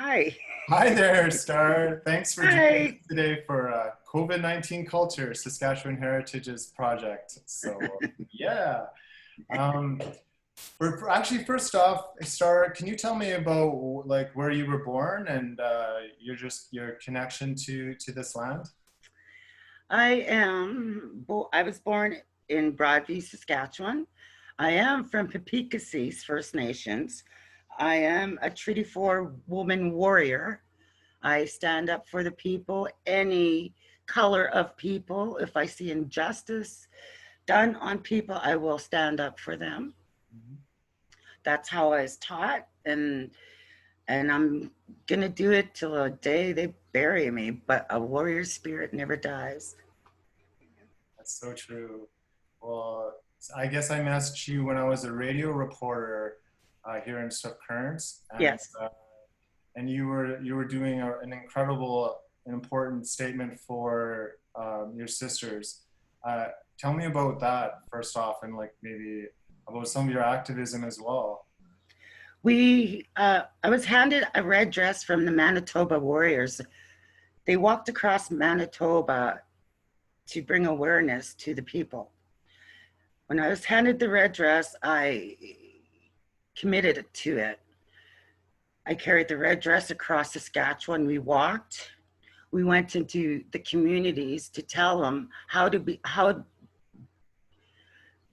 Hi. Hi there, Star. Thanks for joining us Hi. today for COVID-19 Culture, Saskatchewan Heritage's project. Yeah. Um, actually, first off, Star, can you tell me about like where you were born and your connection to this land? I was born in Broadview, Saskatchewan. I am from Pepecasis First Nations. I am a Treaty 4 woman warrior. I stand up for the people, any color of people. If I see injustice done on people, I will stand up for them. That's how I was taught, and I'm gonna do it till the day they bury me. But a warrior spirit never dies. That's so true. Well, I guess I messaged you when I was a radio reporter here in Swift Currents, Yes. and you were doing an incredible and important statement for your sisters. Uh, Tell me about that first off, and like maybe about some of your activism as well. I was handed a red dress from the Manitoba Warriors. They walked across Manitoba to bring awareness to the people. When I was handed the red dress, I committed to it. I carried the red dress across Saskatchewan. We went into the communities to tell them how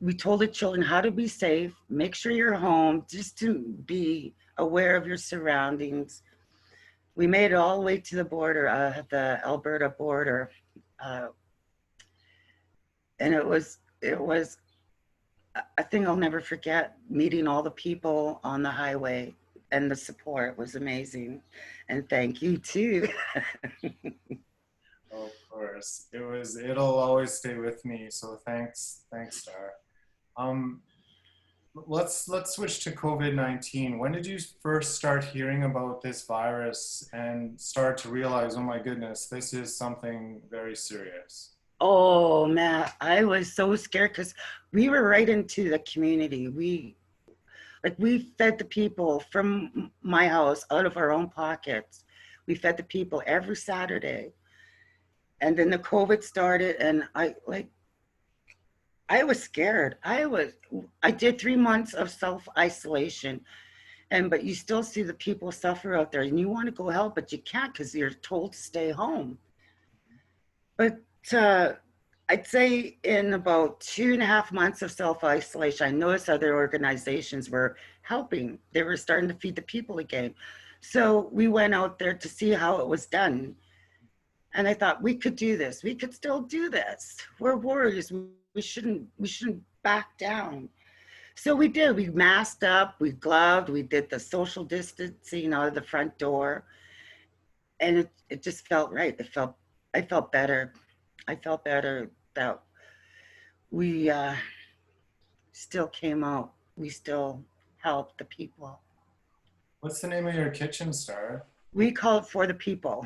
we told the children how to be safe, make sure you're home, just to be aware of your surroundings. We made it all the way to the border, the Alberta border, uh, and it was a thing I'll never forget. Meeting all the people on the highway and the support was amazing, and thank you too. Of course, it'll always stay with me. So thanks, Star. Um, let's switch to COVID-19. When did you first start hearing about this virus and start to realize, oh my goodness, this is something very serious? Oh man, I was so scared because we were right into the community. We fed the people from my house out of our own pockets. We fed the people every Saturday. And then the COVID started, and I was scared. I did 3 months of self-isolation, but you still see the people suffer out there, and you want to go help, but you can't because you're told to stay home. But uh, I'd say in about 2.5 months of self-isolation, I noticed other organizations were helping. They were starting to feed the people again. So we went out there to see how it was done. And I thought we could do this. We could still do this. We're warriors. We shouldn't back down. So we did. We masked up, we gloved, we did the social distancing out of the front door. And it just felt right. I felt better. I felt better that we still came out. We still helped the people. What's the name of your kitchen, Star? We call it For the People,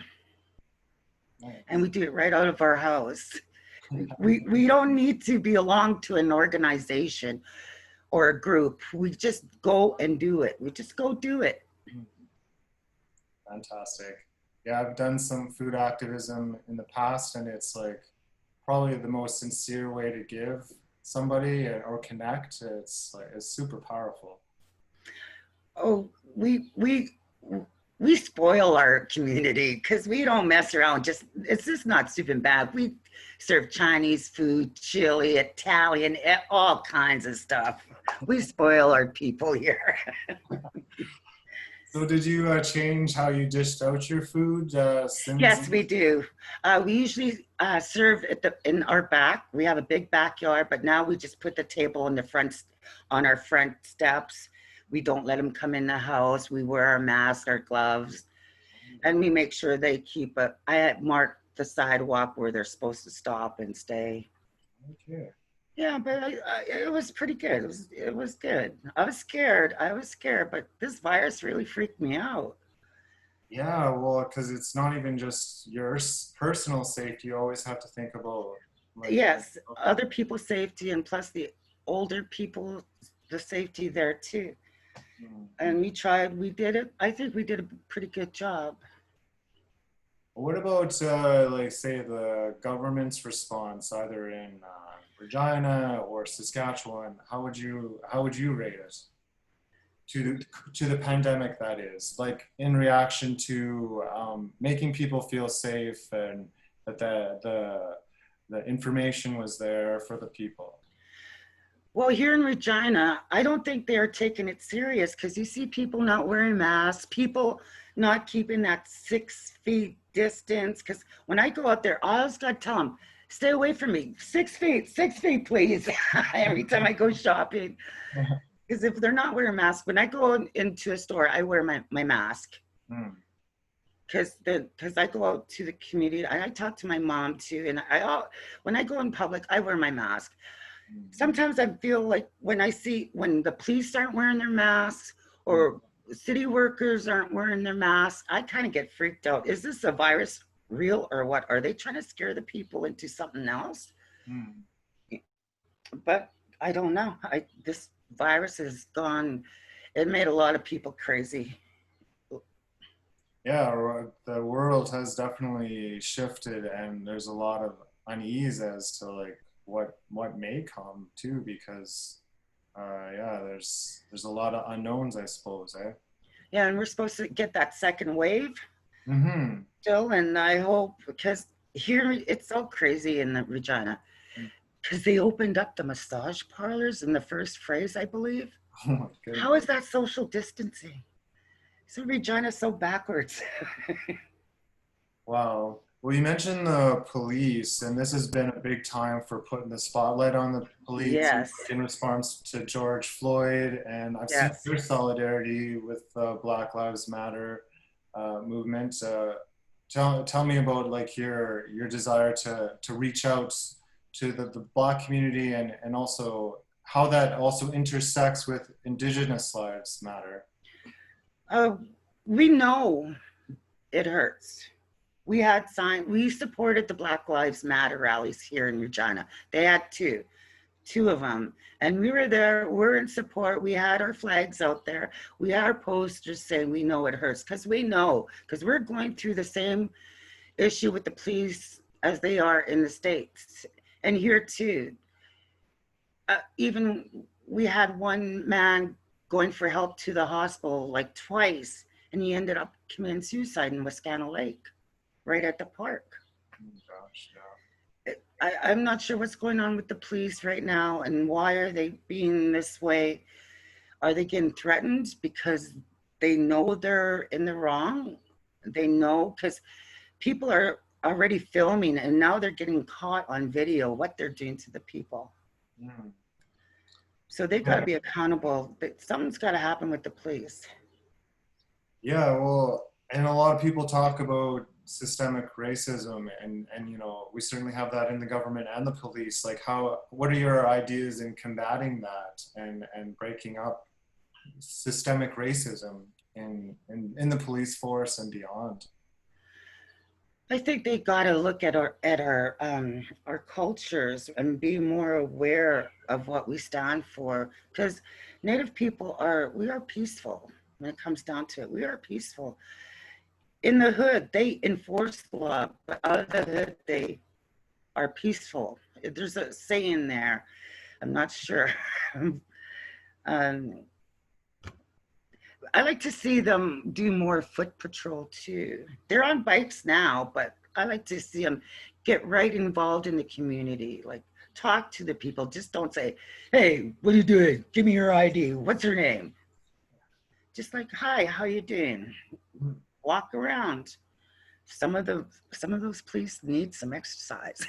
and Nice. we do it right out of our house. We don't need to belong to an organization or a group. We just go and do it. We just go do it. Fantastic. Yeah, I've done some food activism in the past, and it's like probably the most sincere way to give somebody or connect. It's super powerful. Oh, we spoil our community because we don't mess around. Just it's just not stupid bad. We serve Chinese food, chili, Italian, all kinds of stuff. We spoil our people here. So did you change how you dished out your food since? Yes, we do. We usually serve in our back. We have a big backyard, but now we just put the table on our front steps. We don't let them come in the house. We wear our masks, our gloves, and we make sure they keep it. I mark the sidewalk where they're supposed to stop and stay. Okay. Yeah, but it was pretty good. It was good. I was scared. But this virus really freaked me out. Yeah, well, because it's not even just your personal safety. You always have to think about like, Yes, other people's safety, and plus the older people, the safety there too. Mm. And we did it. I think we did a pretty good job. What about, like, say, the government's response, either in Regina or Saskatchewan? How would you rate it to the pandemic? That is, like, in reaction to making people feel safe and that the information was there for the people. Well, here in Regina, I don't think they're taking it serious because you see people not wearing masks, people not keeping that 6 feet distance. Because when I go out there, I always got to tell them, stay away from me, 6 feet, 6 feet, please. Every time I go shopping. Because if they're not wearing masks, when I go into a store, I wear my mask. Mm. Because I go out to the community, I talk to my mom too, and when I go in public, I wear my mask. Sometimes I feel like when the police aren't wearing their masks Mm. or city workers aren't wearing their masks, I kind of get freaked out. Is this a virus real or what? Are they trying to scare the people into something else? Mm. But I don't know. This virus has gone, it made a lot of people crazy. Yeah, the world has definitely shifted, and there's a lot of unease as to, like, what may come too, because yeah, there's a lot of unknowns, I suppose, eh? Yeah, and we're supposed to get that second wave Mm-hmm. still, and I hope, because here it's so crazy in the Regina because they opened up the massage parlors in the first phrase, I believe. Oh my How goodness. is that social distancing? So Regina so backwards. Wow. Well, you mentioned the police, and this has been a big time for putting the spotlight on the police Yes, in response to George Floyd. And I've seen yes. your solidarity with the Black Lives Matter movement. Tell me about, like, your desire to reach out to the Black community, and also how that also intersects with Indigenous Lives Matter. Uh, we know it hurts. We supported the Black Lives Matter rallies here in Regina. They had two of them. And we were there, we're in support. We had our flags out there. We had our posters saying we know it hurts because we know, because we're going through the same issue with the police as they are in the States. And here too, even we had one man going for help to the hospital like twice, and he ended up committing suicide in Wascana Lake, right at the park. Oh, gosh, yeah. I'm not sure what's going on with the police right now and why are they being this way. Are they getting threatened because they know they're in the wrong? They know because people are already filming and now they're getting caught on video what they're doing to the people. Mm. So they've got to Yeah. be accountable. Something's got to happen with the police. Yeah, well, and a lot of people talk about systemic racism, and we certainly have that in the government and the police. Like, what are your ideas in combating that and breaking up systemic racism in the police force and beyond? I think they got to look at our cultures and be more aware of what we stand for. Because Native people we are peaceful. When it comes down to it, we are peaceful. In the hood, they enforce the law, but out of the hood, they are peaceful. There's a saying there. I'm not sure. um, I like to see them do more foot patrol too. They're on bikes now, but I like to see them get right involved in the community. Like talk to the people. Just don't say, "Hey, what are you doing? Give me your ID. What's your name?" Just like, "Hi, how you doing?" Walk around. Some of those police need some exercise.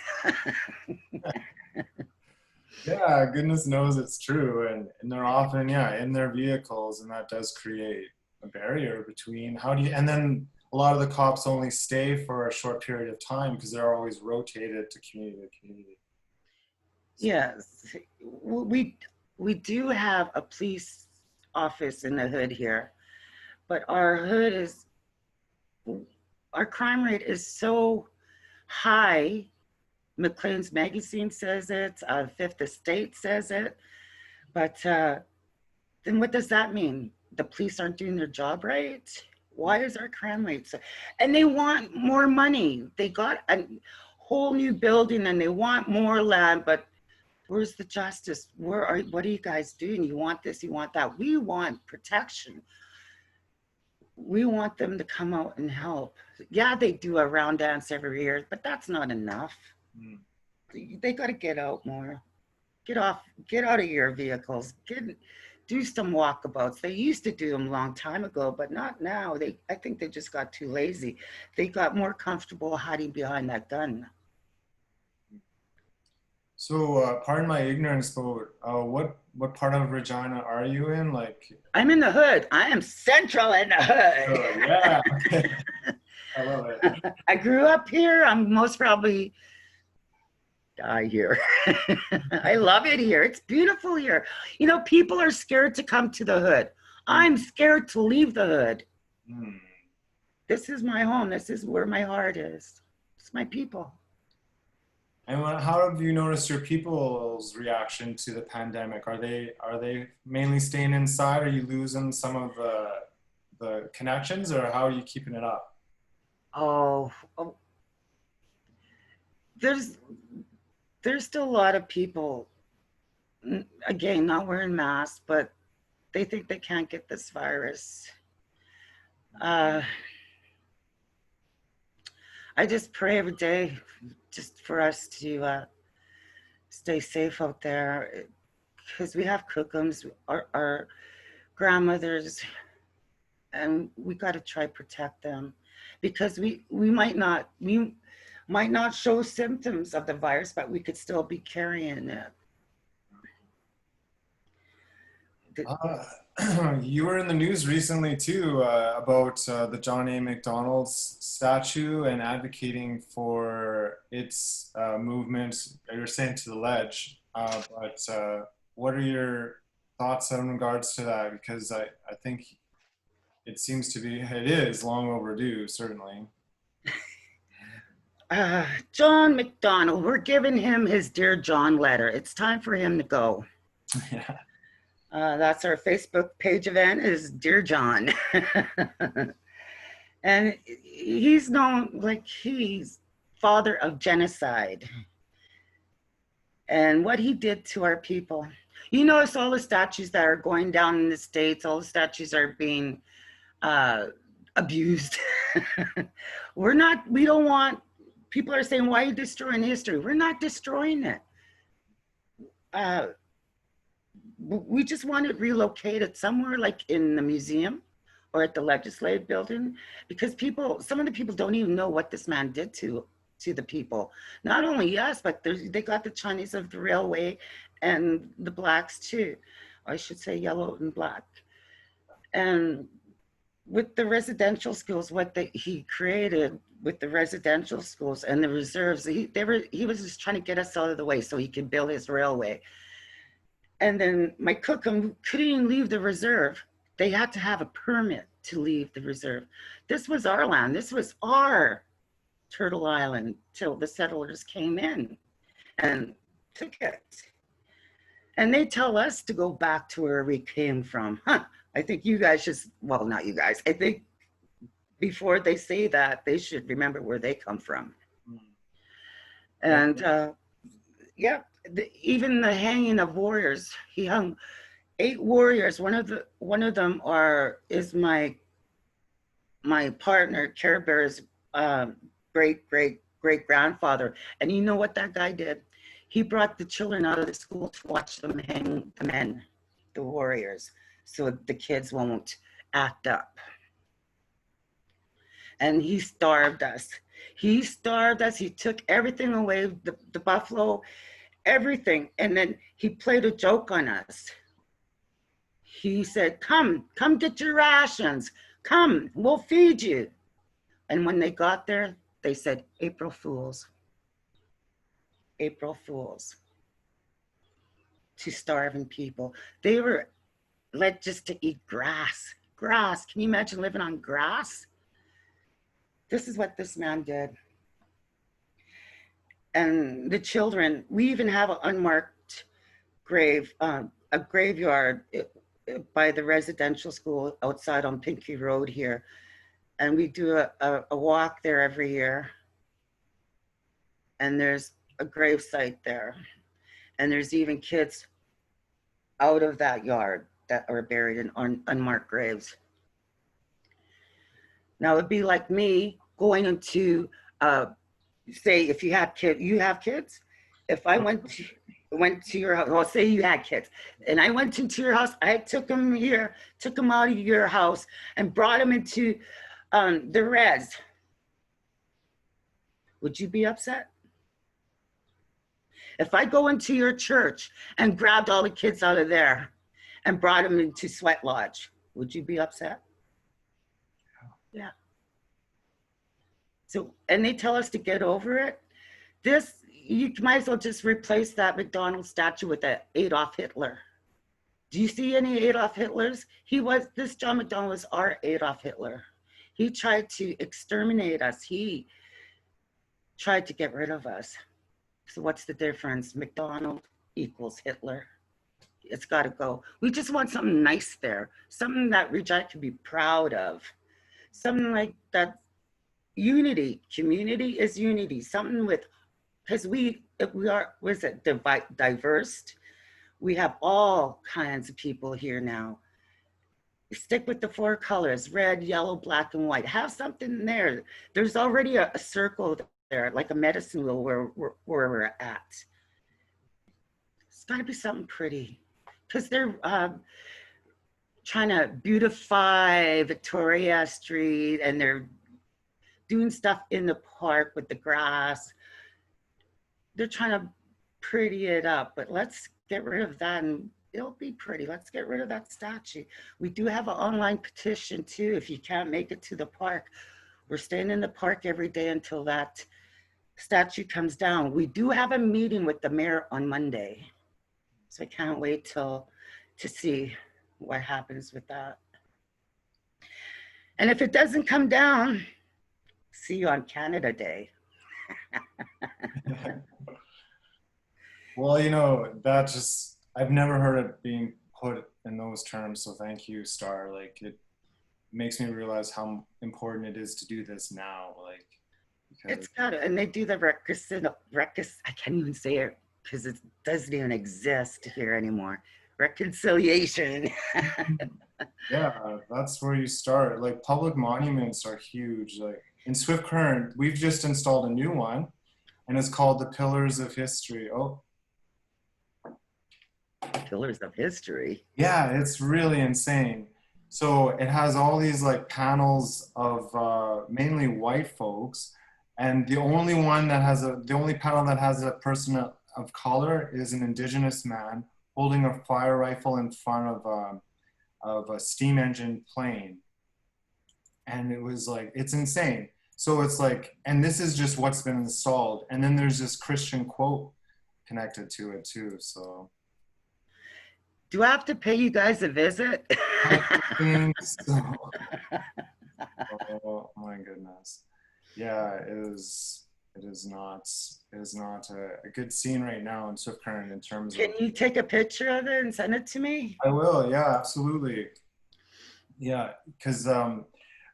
Yeah, goodness knows it's true, and they're often, yeah, in their vehicles, and that does create a barrier between how do you, and then a lot of the cops only stay for a short period of time because they're always rotated to community to community. So, Yes, we we do have a police office in the hood here, but our crime rate is so high. McLean's magazine says it, Fifth Estate says it, but then what does that mean? the police aren't doing their job right? Why is our crime rate so? And they want more money. They got a whole new building and they want more land, but where's the justice? What are you guys doing? You want this, you want that. We want protection. We want them to come out and help. Yeah, they do a round dance every year, but that's not enough. Mm. They got to get out more. Get out of your vehicles. Do some walkabouts. They used to do them a long time ago, but not now. I think they just got too lazy. They got more comfortable hiding behind that gun. So, pardon my ignorance, but what part of Regina are you in? Like, I'm in the hood. I am central in the hood. oh yeah, I love it. I grew up here. I'm most probably die here. I love it here. It's beautiful here. You know, people are scared to come to the hood. I'm scared to leave the hood. Mm. This is my home. This is where my heart is. It's my people. And how have you noticed your people's reaction to the pandemic? Are they mainly staying inside? Are you losing some of the connections, or how are you keeping it up? Oh, there's still a lot of people, again, not wearing masks, but they think they can't get this virus. I just pray every day just for us to stay safe out there, because we have cookums, our grandmothers, and we got to try protect them, because we might not show symptoms of the virus, but we could still be carrying it. You were in the news recently too, about the John A. McDonald's statue and advocating for its movement. You're saying to the ledge, but what are your thoughts in regards to that? Because I think it is long overdue, certainly. John McDonald, we're giving him his Dear John letter. It's time for him to go. Yeah. That's our Facebook page event, is Dear John. And he's known, like, he's father of genocide. And what he did to our people. You notice all the statues that are going down in the States, all the statues are being abused. We don't want, people are saying, why are you destroying history? We're not destroying it. We just want it relocated somewhere, like in the museum or at the legislative building, because some of the people don't even know what this man did to the people. Not only us, but they got the Chinese of the railway and the blacks too. I should say yellow and black. And with the residential schools, he created with the residential schools and the reserves, he was just trying to get us out of the way so he could build his railway. And then my cookum couldn't even leave the reserve. They had to have a permit to leave the reserve. This was our land. This was our Turtle Island till the settlers came in and took it. And they tell us to go back to where we came from. I think you guys well, not you guys. I think before they say that, they should remember where they come from. And yeah, even the hanging of warriors. He hung 8 warriors. One of them is my partner, Care Bear's great grandfather. And you know what that guy did? He brought the children out of the school to watch them hang the men, the warriors, so the kids won't act up. And he starved us. He took everything away, the buffalo, everything. And then he played a joke on us. He said, come get your rations. Come, we'll feed you. And when they got there, they said, April Fools. April Fools. To starving people. They were led just to eat grass. Grass. Can you imagine living on grass? This is what this man did. And the children, we even have an unmarked grave, a graveyard by the residential school outside on Pinky Road here. And we do a walk there every year. And there's a grave site there. And there's even kids out of that yard that are buried in unmarked graves. Now it'd be like me going into, say, if you have kids. If I went to your house, well, say you had kids, and I went into your house, I took them here, took them out of your house, and brought them into the res. Would you be upset? If I go into your church and grabbed all the kids out of there and brought them into Sweat Lodge, would you be upset? Yeah. So, and they tell us to get over it. This, you might as well just replace that McDonald's statue with an Adolf Hitler. Do you see any Adolf Hitlers? This John McDonald was our Adolf Hitler. He tried to exterminate us. He tried to get rid of us. So what's the difference? McDonald equals Hitler. It's got to go. We just want something nice there, something that Regina can be proud of, something like that. Unity, community is unity. Something with, because we are, was it diverse? We have all kinds of people here now. Stick with the 4 colors: red, yellow, black, and white. Have something there. There's already a circle there, like a medicine wheel where we're at. It's got to be something pretty, because they're trying to beautify Victoria Street, and they're doing stuff in the park with the grass. They're trying to pretty it up, but let's get rid of that and it'll be pretty. Let's get rid of that statue. We do have an online petition too. If you can't make it to the park, we're staying in the park every day until that statue comes down. We do have a meeting with the mayor on Monday, so I can't wait to see what happens with that. And if it doesn't come down, see you on Canada Day. Well, you know, that just, I've never heard it being put in those terms. So thank you, Star. Like, it makes me realize how important it is to do this now. Like, it's got it. And they do the I can't even say it because it doesn't even exist here anymore. Reconciliation. Yeah, that's where you start. Like, public monuments are huge. Like in Swift Current, we've just installed a new one, and it's called the Pillars of History. Oh, Pillars of History. yeah, it's really insane. So it has all these like panels of mainly white folks, and the only panel that has a person of color is an Indigenous man holding a fire rifle in front of a steam engine plane. And it was like, it's insane. So it's like, and this is just what's been installed. And then there's this Christian quote connected to it too, so. Do I have to pay you guys a visit? I think so. Oh my goodness. Yeah, it is not a good scene right now in Swift Current in terms of. Can you take a picture of it and send it to me? I will, yeah, absolutely. Yeah, because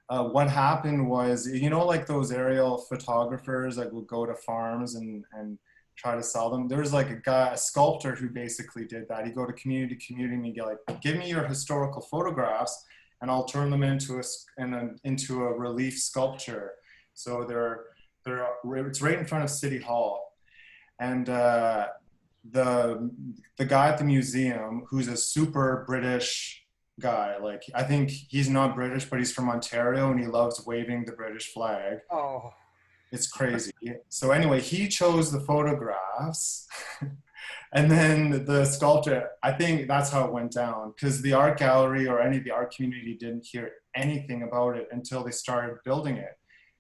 what happened was, you know, like those aerial photographers that would go to farms and try to sell them. There's like a sculptor who basically did that. He'd go to community and he'd get like, give me your historical photographs and I'll turn them into a relief sculpture. So it's right in front of City Hall. And the guy at the museum, who's a super British guy, like I think he's not British, but he's from Ontario and he loves waving the British flag. Oh. It's crazy. So anyway, he chose the photographs and then the sculptor, I think that's how it went down, because the art gallery or any of the art community didn't hear anything about it until they started building it.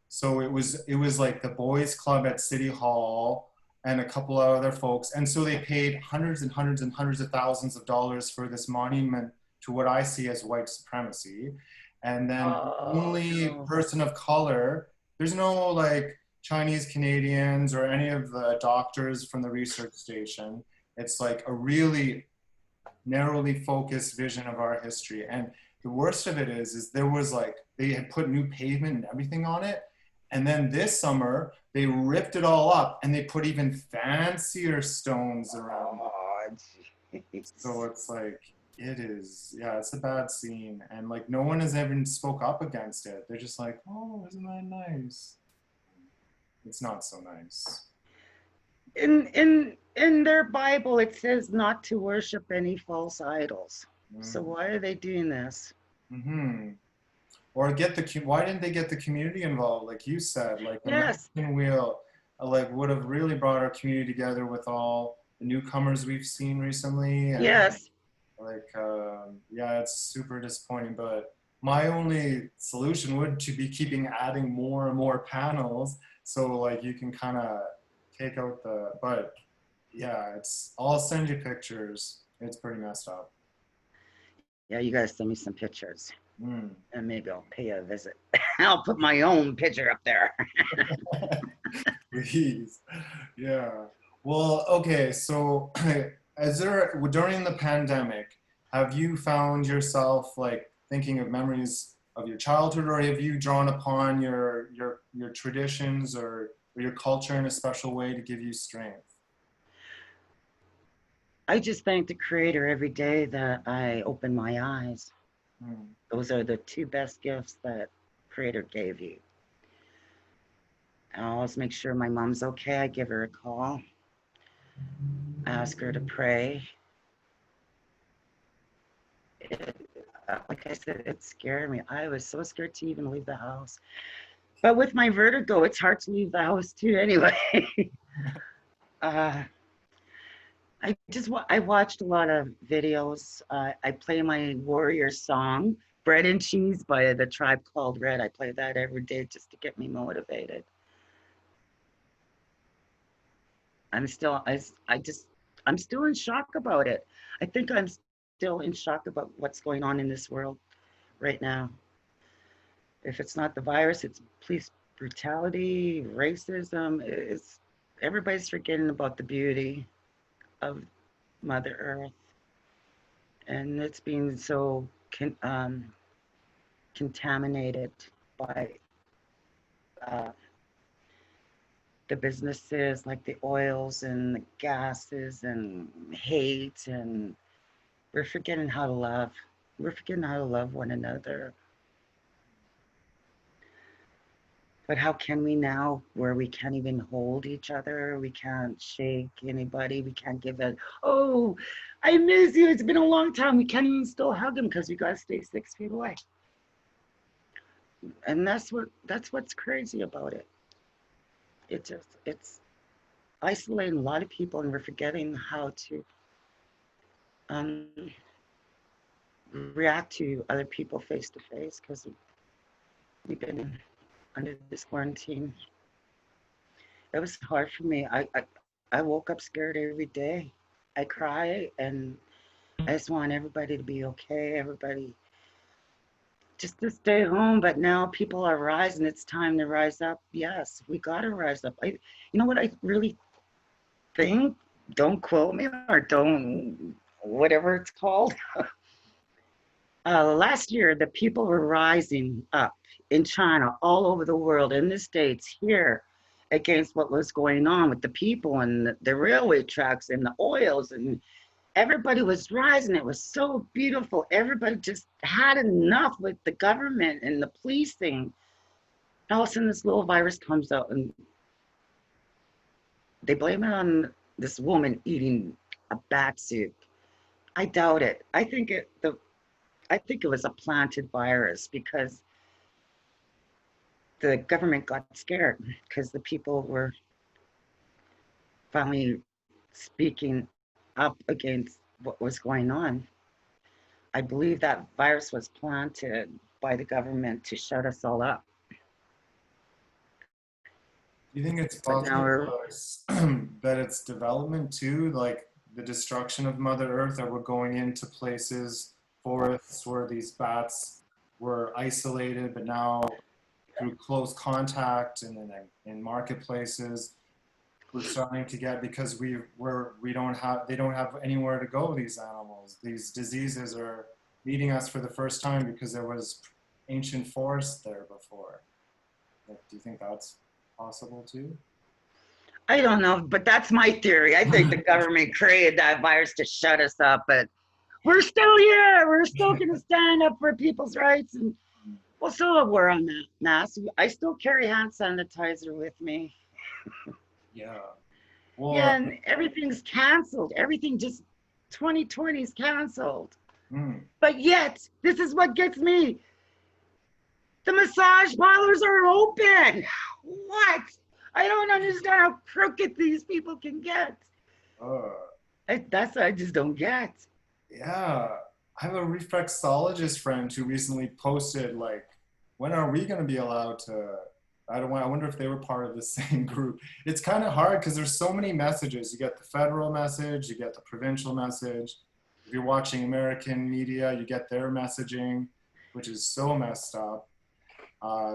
So it was like the boys club at City Hall and a couple of other folks. And so they paid hundreds and hundreds and hundreds of thousands of dollars for this monument to what I see as white supremacy. And then only person of color, there's no like Chinese Canadians or any of the doctors from the research station. It's like a really narrowly focused vision of our history. And the worst of it is there was like, they had put new pavement and everything on it. And then this summer, they ripped it all up and they put even fancier stones around it. Oh, So jeez. it's like, it is, yeah, it's a bad scene. And like, no one has ever spoke up against it. They're just like, oh, isn't that nice? It's not so nice. In their Bible, it says not to worship any false idols. So Mm-hmm. why are they doing this? Mm-hmm. Or get the, why didn't they get the community involved? Like you said, like the Yes, Mexican Wheel, like would have really brought our community together with all the newcomers we've seen recently. And yes. like, yeah, it's super disappointing, but my only solution would to be keeping adding more and more panels. So like you can kind of take out the, but yeah, it's, I'll send you pictures. It's pretty messed up. Yeah, you guys send me some pictures Mm. and maybe I'll pay a visit. I'll put my own picture up there. Please. Yeah. Well, okay. So, is there, during the pandemic, have you found yourself like thinking of memories of your childhood, or have you drawn upon your traditions or your culture in a special way to give you strength? I just thank the Creator every day that I open my eyes. Mm. Those are the two best gifts that Creator gave you. I always make sure my mom's okay. I give her a call, ask her to pray. It, like I said, it scared me. I was so scared to even leave the house. But with my vertigo, it's hard to leave the house too. Anyway, uh, I watched a lot of videos. I play my warrior song, "Bread and Cheese" by the Tribe Called Red. I play that every day just to get me motivated. I'm still I just I'm still in shock about it. I think I'm still in shock about what's going on in this world right now. If it's not the virus, it's police brutality, racism. It's everybody's forgetting about the beauty of Mother Earth, and it's being so contaminated by uh, the businesses like the oils and the gases and hate, and we're forgetting how to love. We're forgetting how to love one another. But how can we now where we can't even hold each other? We can't shake anybody. We can't give a, oh, I miss you. It's been a long time. We can't even still hug them because we got to stay 6 feet away. And that's what's crazy about it. It's isolating a lot of people and we're forgetting how to um, react to other people face to face because we've been under this quarantine. It was hard for me. I woke up scared every day. I cry and I just want everybody to be okay. Everybody just to stay home. But now people are rising. It's time to rise up. Yes, we got to rise up. You know what I really think? Don't quote me or don't whatever it's called. Last year, the people were rising up in China, all over the world, in the States, here, against what was going on with the people and the railway tracks and the oils. And everybody was rising. It was so beautiful. Everybody just had enough with the government and the policing. All of a sudden, this little virus comes out and they blame it on this woman eating a bat soup. I doubt it. I think it was a planted virus because the government got scared because the people were finally speaking up against what was going on. I believe that virus was planted by the government to shut us all up. Do you think it's But now possible that it's development too, like the destruction of Mother Earth, that we're going into places, forests where these bats were isolated, but now through close contact and in marketplaces, we're starting to get, because we don't have, they don't have anywhere to go, these animals. These diseases are meeting us for the first time because there was ancient forest there before. Like, do you think that's possible too? I don't know, but that's my theory. I think the government created that virus to shut us up, but we're still here. We're still going to stand up for people's rights, and we'll still wear on that mask. I still carry hand sanitizer with me. Yeah. Yeah, Well, and everything's canceled. Everything just 2020 is canceled. mm, But yet, this is what gets me. The massage parlors are open. What? I don't understand how crooked these people can get. uh, That's what I just don't get. yeah. I have a reflexologist friend who recently posted, like, when are we going to be allowed to? I wonder if they were part of the same group. It's kind of hard because there's so many messages. You get the federal message, you get the provincial message. If you're watching American media, you get their messaging, which is so messed up.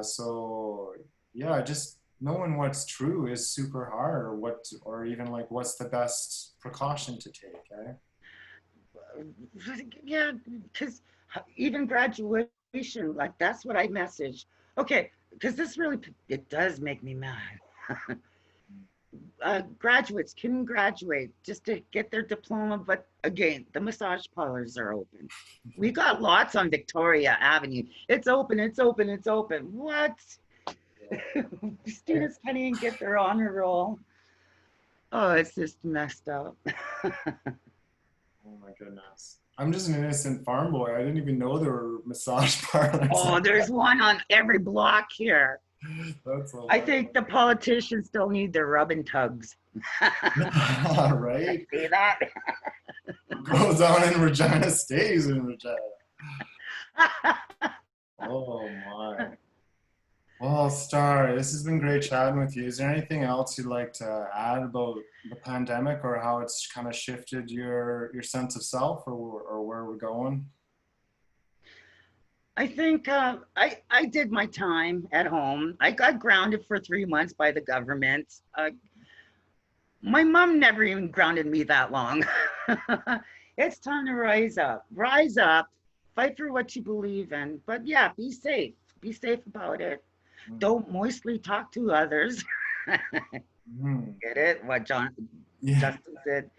So yeah, just knowing what's true is super hard, or or even like what's the best precaution to take, eh? Yeah, because even graduation, like that's what I message. Okay, because this really, it does make me mad. Graduates can graduate just to get their diploma, but again, the massage parlors are open. We got lots on Victoria Avenue. It's open, it's open, it's open. What? Yeah. Students can't even get their honor roll. Oh, it's just messed up. Oh my goodness. I'm just an innocent farm boy. I didn't even know there were massage parlors. Oh, there's one on every block here. That's I hilarious. think the politicians still need their rub and tugs. Right? See that? What goes on in Regina stays in Regina. Oh my. Well, Star, this has been great chatting with you. Is there anything else you'd like to add about the pandemic, or how it's kind of shifted your sense of self, or where we're going? I think I did my time at home. I got grounded for 3 months by the government. My mom never even grounded me that long. It's time to rise up, fight for what you believe in. But yeah, be safe about it. Mm. Don't moistly talk to others. Mm. Get it? What Yeah. Justin said.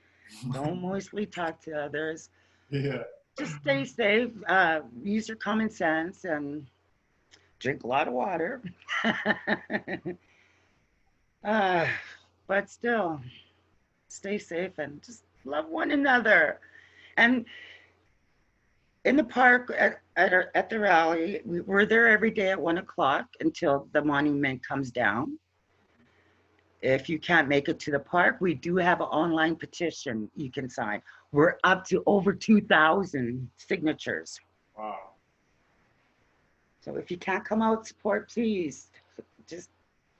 Don't moistly talk to others. Yeah. Just stay safe. Use your common sense and drink a lot of water. uh, but still, stay safe and just love one another. And in the park at the rally, we're there every day at 1 o'clock until the monument comes down. If you can't make it to the park, we do have an online petition you can sign. We're up to over 2,000 signatures. Wow. So if you can't come out, support, please just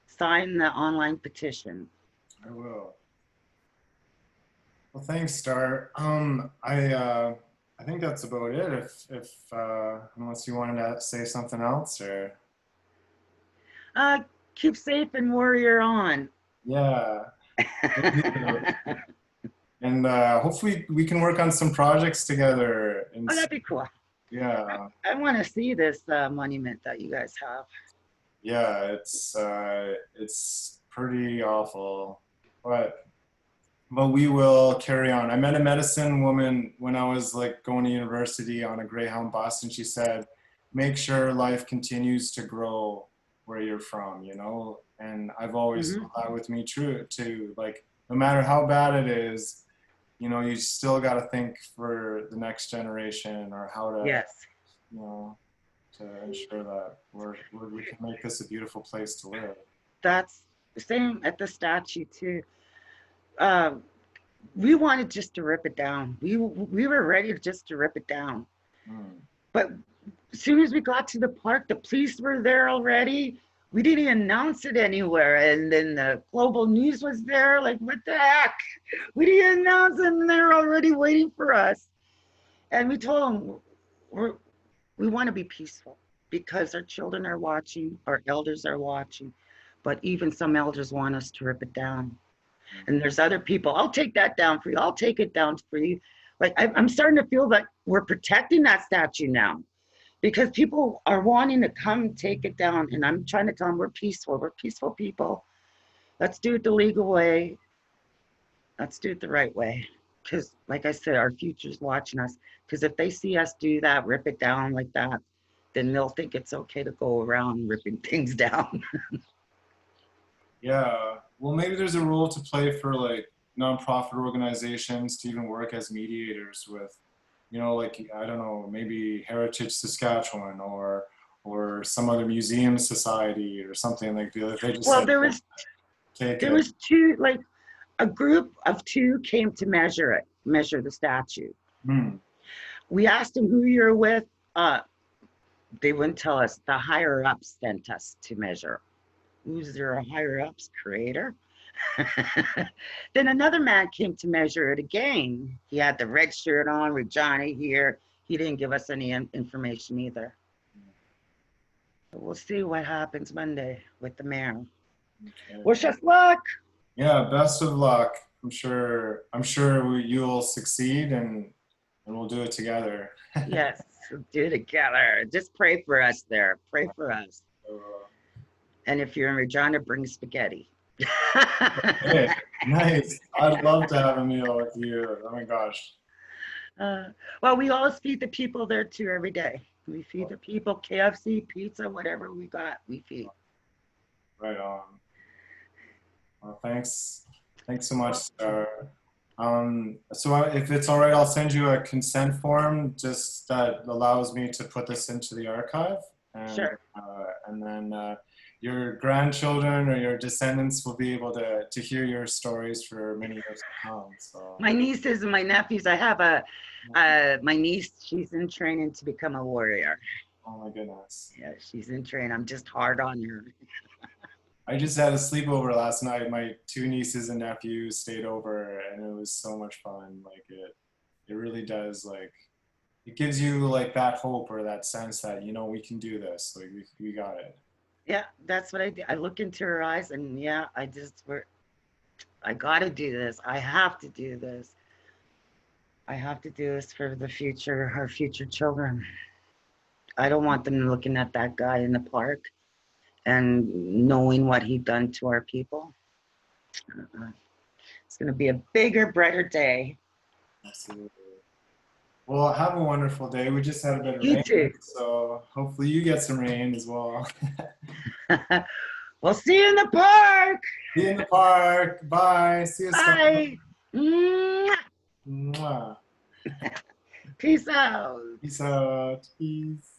sign the online petition. I will. Well, thanks, Star. I think that's about it. If unless you wanted to say something else, or Uh, Keep safe and warrior on. yeah. And hopefully we can work on some projects together. And Oh, that'd be cool. yeah, I want to see this monument that you guys have. yeah, it's pretty awful, but we will carry on. I met a medicine woman when I was like going to university on a Greyhound bus, and she said, "Make sure life continues to grow where you're from," you know. And I've always Hmm. felt that with me, true too. Like no matter how bad it is, you know, you still got to think for the next generation, or how to, Yes, you know, to ensure that we can make this a beautiful place to live. that's the same at the statue too. Uh, we wanted just to rip it down. We were ready just to rip it down. Mm. But as soon as we got to the park, the police were there already. We didn't even announce it anywhere. And then the global news was there. Like, what the heck? We didn't announce it, and they're already waiting for us. And we told them, we want to be peaceful because our children are watching, our elders are watching. But even some elders want us to rip it down. And there's other people, I'll take that down for you. I'll take it down for you. Like, I'm starting to feel that we're protecting that statue now because people are wanting to come take it down. And I'm trying to tell them we're peaceful. We're peaceful people. Let's do it the legal way. Let's do it the right way. Because, like I said, our future's watching us. Because if they see us do that, rip it down like that, then they'll think it's okay to go around ripping things down. Yeah. Well, maybe there's a role to play for like nonprofit organizations to even work as mediators with, you know, like, I don't know, maybe Heritage Saskatchewan or some other museum society or something like that. They just Well, said, take there it. was two, like a group of two came to measure the statue. Hmm. We asked them who you're with. They wouldn't tell us. The higher ups sent us to measure. Who's their higher ups? Creator. Then another man came to measure it again. He had the red shirt on with Johnny here. He didn't give us any information either. But we'll see what happens Monday with the mayor. Okay. Wish us luck. Yeah, best of luck. I'm sure you'll succeed and we'll do it together. Yes, we'll do it together. Just pray for us there. Pray for us. And if you're in Regina, bring spaghetti. Hey, nice. I'd love to have a meal with you. Oh my gosh. Well, we always feed the people there too every day. We feed the people KFC, pizza, whatever we got, we feed. Right on. Well, thanks. Thanks so much, Sarah. So if it's all right, I'll send you a consent form just that allows me to put this into the archive. And, Sure. And then your grandchildren or your descendants will be able to hear your stories for many years to come. So My nieces and my nephews, I have my niece, she's in training to become a warrior. oh my goodness. Yeah, she's in training. I'm just hard on her. I just had a sleepover last night. My two nieces and nephews stayed over and it was so much fun. Like it really does, like, it gives you like that hope or that sense that, you know, we can do this. Like we got it. Yeah, that's what I do. I look into her eyes and yeah, I gotta do this. I have to do this. I have to do this for the future, our future children. I don't want them looking at that guy in the park and knowing what he done to our people. It's going to be a bigger, brighter day. Absolutely. Well, have a wonderful day. We just had a bit of You rain, too. so hopefully you get some rain as well. We'll see you in the park. See you in the park. Bye. See you soon. Bye. Mwah. Mwah. Peace out. Peace out. Peace.